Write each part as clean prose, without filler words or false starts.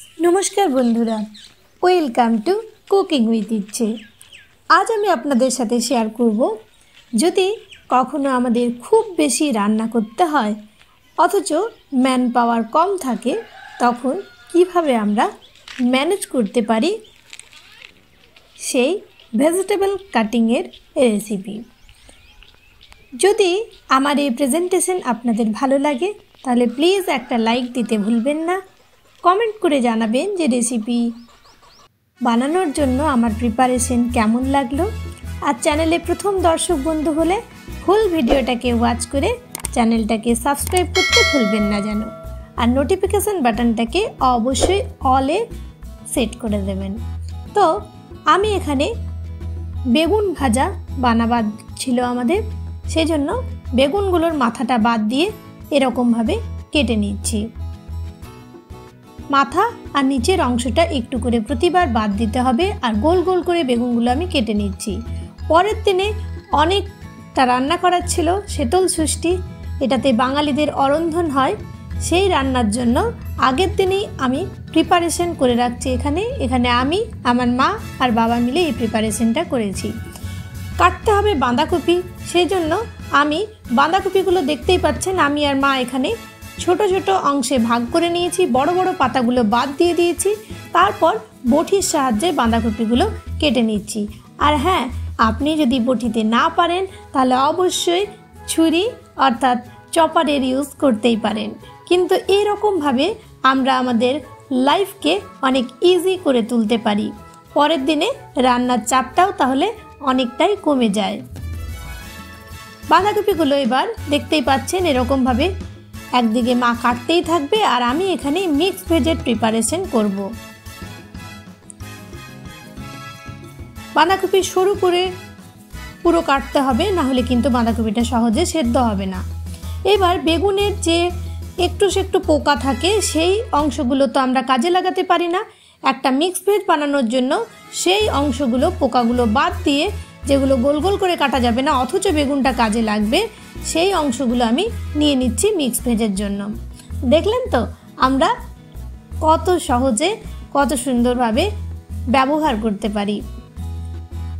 नमस्कार बंधुरा welcome to cooking with इच्छे। आज आमी आपनादेर साथे शेयर करब यदि कखनो आमादेर खूब बेशी रान्ना करते हय अथच मैन पावर कम थाके तखन किभाबे आमरा मैनेज करते पारी सेई भेजिटेबल काटिंगेर रेसिपि। यदि आमार एई प्रेजेंटेशन आपनादेर भालो लागे ताहले प्लिज एकटा लाइक दिते भुलबेन ना। कमेंट करे जानाबेन जे रेसिपि बानानोर जोन्नो आमार प्रिपारेशन केमन लागलो। और चैनेले प्रथम दर्शक बंधु होले फुल भिडियोटाके वाच करे चैनलटाके सबस्क्राइब करते भुलबेन ना जेन। और नोटिफिकेशन बाटनटाके अवश्यई अले सेट करे देबेन। तो आमी एखाने बेगुन भाजा बानाबार छिलो आमादेर, सेजोन्नो बेगुनगुलोर माथाटा बाद दिए एरकम भावे केटे निচ্ছি। माथा और नीचेर अंशटा एकटू करे प्रतिबार बाद दीते हबे और गोल गोल करे बेगुनगुलो आमी केटे निচ্ছি। परेर दिने अनेकटा रान्ना करार छिलो शीतल षष्ठी, एटाते बांगालीदेर अरंधन हय। सेई रान्नार जोन्नो आगेर दिनेई आमी प्रिपारेशन करे राखছি। एखाने आमी आमार मा और बाबा मिले এই प्रिपारेशनटा करेছি। काटते हबे बाँधाकपि, सेइजोन्नो आमी बाँधाकपिगुलो देखतेई पाচ্ছেন आमी और मा एखाने छोटो छोटो अंशे भाग करे निয়েছি, बड़ बड़ पातागुलो बाद दिए दिয়েছি, तारपर बटिर साहाज्ये बाँधाकपिगुलो केटे निচ্ছি। और हाँ, आपनी यदि बटिते ना पारेन ताहले अवश्यई छुरी अर्थात चपारेर यूज करतेई पारेन। किन्तु एई रकम भावे आमरा आमादेर लाइफके अनेक इजी करे तुलते पारी। परेर दिने रान्नार चापटाओ ताहले अनेकटाई कमे जाय। बाँधाकपिगुलो एबार देखतेई पाচ্ছেন एरकम भावे एकदिके मा काटतेई थाकबे और आमी एखाने मिक्स भेजेर प्रिपारेशन करब। बाँधाकपि शुरू करे पुरो काटते हबे, ना होले किन्तु बाँधाकपिटा सहजे सेদ্ধ हबे ना। एबार बेगुनेर जे एकटू सेकटू पोका थाके सेई अंशगुलो तो आमरा काजे लागाते पारी ना। एकटा मिक्स भेज बानानोर जोन्नो सेई अंशगुलो पोकागुलो बाद दिए जेगुलो गोल गोल करे काटा जाबे ना अथच बेगुनटा काजे लागबे सेई अंशगुलो आमी निये निচ্ছি मिक्स भेजेर जोन्नो। देखलेन तो आमरा कत सहजे कत सुंदरभावे व्यवहार करते पारी।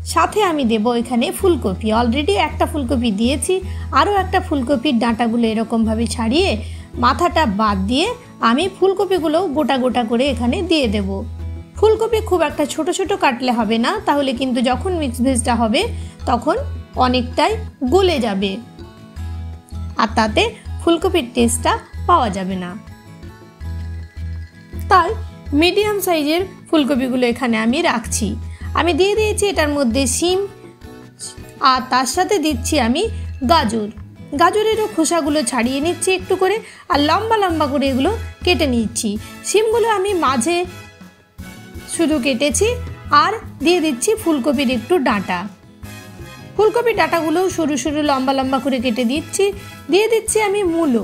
साथे आमी देबो एखाने फुलकपि। अलरेडी एकटा फुलकपि दिएछि, आरो एकटा फुलकपिर डाँटागुलो एरकम भावे छाड़िए माथाटा बाद दिए आमी फुलकपिगुलो गोटा गोटा करे एखाने दिए देबो। फुलकपि खूब एकटा छोटो छोटो काटले हबे ना, ताहले किन्तु जखन मिक्स भेजटा हबे तखन अनेकटाई गले जाबे और ताते फुलकपिर टेस्टटा पाওয়া যাবে না। তাই মিডিয়াম সাইজের ফুলকপিগুলো এখানে আমি রাখছি। আমি দিয়ে দিয়েছি এটার মধ্যে শিম আর তার সাথে দিচ্ছি আমি গাজর। গাজরেরও খোসাগুলো ছাড়িয়ে নিচ্ছি একটু করে আর লম্বা লম্বা করে এগুলো কেটে নিচ্ছি। শিমগুলো আমি মাঝে শুধু কেটেছি আর দিয়ে দিচ্ছি ফুলকপির একটু ডাঁটা। ফুলকপির ডাঁটাগুলো সরু সরু লম্বা লম্বা করে কেটে দিচ্ছি। দিয়ে দিচ্ছি আমি মূলো।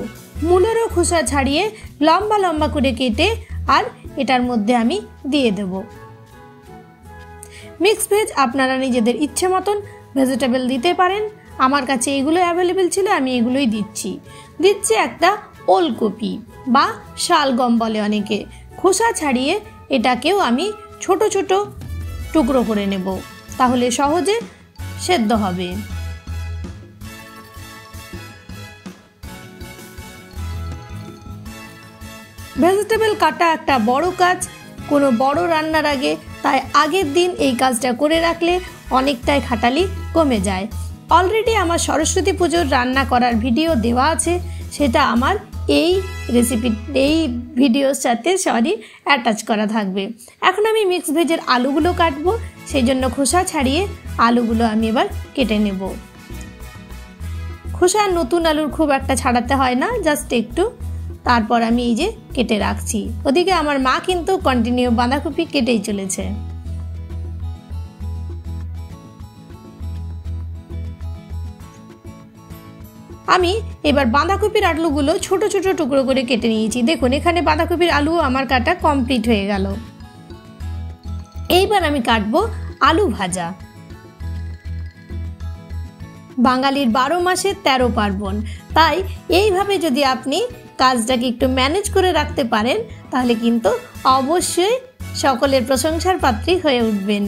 মূলোরও খোসা ছাড়িয়ে লম্বা লম্বা করে কেটে আর এটার মধ্যে আমি দিয়ে দেব। মিক্স ভেজ আপনারা নিজেদের ইচ্ছে মতন ভেজিটেবল দিতে পারেন। আমার কাছে এগুলো অ্যাভেলেবেল ছিল, আমি এগুলোই দিচ্ছি। দিচ্ছি একটা ওলকপি বা শালগম বলে অনেকে। খোসা ছাড়িয়ে এটাকেও আমি ছোট ছোট টুকরো করে নেব, তাহলে সহজে সেদ্ধ হবে। ভেজিটেবল কাটা একটা বড় কাজ কোনো বড় রান্নার আগে, তাই আগের দিন এই কাজটা করে রাখলে অনেকটাই খাটালি কমে যায়। অলরেডি আমার সরস্বতী পুজোর রান্না করার ভিডিও দেওয়া আছে, সেটা আমার এই রেসিপি এই ভিডিওর সাথে অ্যাটাচ করা থাকবে। এখন আমি মিক্স ভেজের আলুগুলো কাটবো, সেই জন্য খোসা ছাড়িয়ে আলুগুলো আমি এবার কেটে নেব। খোসা নতুন আলুর খুব একটা ছাড়াতে হয় না, জাস্ট একটু। তারপর আমি এই যে কেটে রাখছি। ওদিকে আমার মা কিন্তু কন্টিনিউ বাঁধাকপি কেটেই চলেছে। আমি এবার বাঁধাকপির আলুগুলো ছোট ছোট টুকরো করে কেটে নিয়েছি। দেখুন এখানে বাঁধাকপির আলু আমার কাটা কমপ্লিট হয়ে গেল। এইবার আমি কাটবো আলু ভাজা। বাঙালির 12 মাসে 13 পার্বণ, তাই এইভাবে যদি আপনি কাজটাকে একটু ম্যানেজ করে রাখতে পারেন তাহলে কিন্তু অবশ্যই সকলের প্রশংসার পাত্রী হয়ে উঠবেন।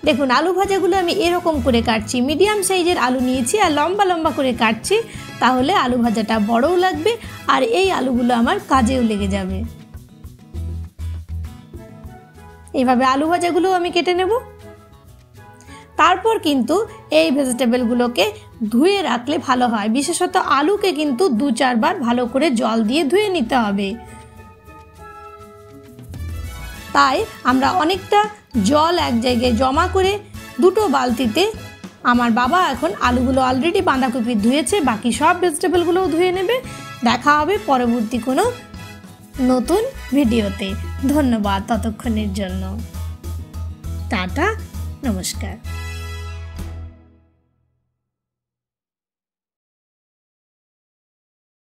দেখুন আলু ভাজাগুলো আমি এরকম করে কাটছি, মিডিয়াম সাইজের আলু নিয়েছি আর লম্বা লম্বা করে কাটছি, তাহলে আলু ভাজাটা বড়ও লাগবে আর এই আলুগুলো আমার কাজেও লেগে যাবে। এইভাবে আলু ভাজাগুলো আমি কেটে নেব। তারপর কিন্তু এই ভেজিটেবলগুলোকে ধুয়ে রাখলে ভালো হয়, বিশেষত আলুকে কিন্তু 2-4 বার ভালো করে জল দিয়ে ধুয়ে নিতে হবে। তাই আমরা অনেকটা জল এক জায়গায় জমা করে দুটো বালতিতে, আমার বাবা এখন আলুগুলো অলরেডি বাঁধাকপি ধুয়েছে, বাকি সব ভেজিটেবলগুলোও ধুয়ে নেবে। দেখা হবে পরবর্তী কোনো নতুন ভিডিওতে। ধন্যবাদ ততক্ষণের জন্য। টাটা, নমস্কার।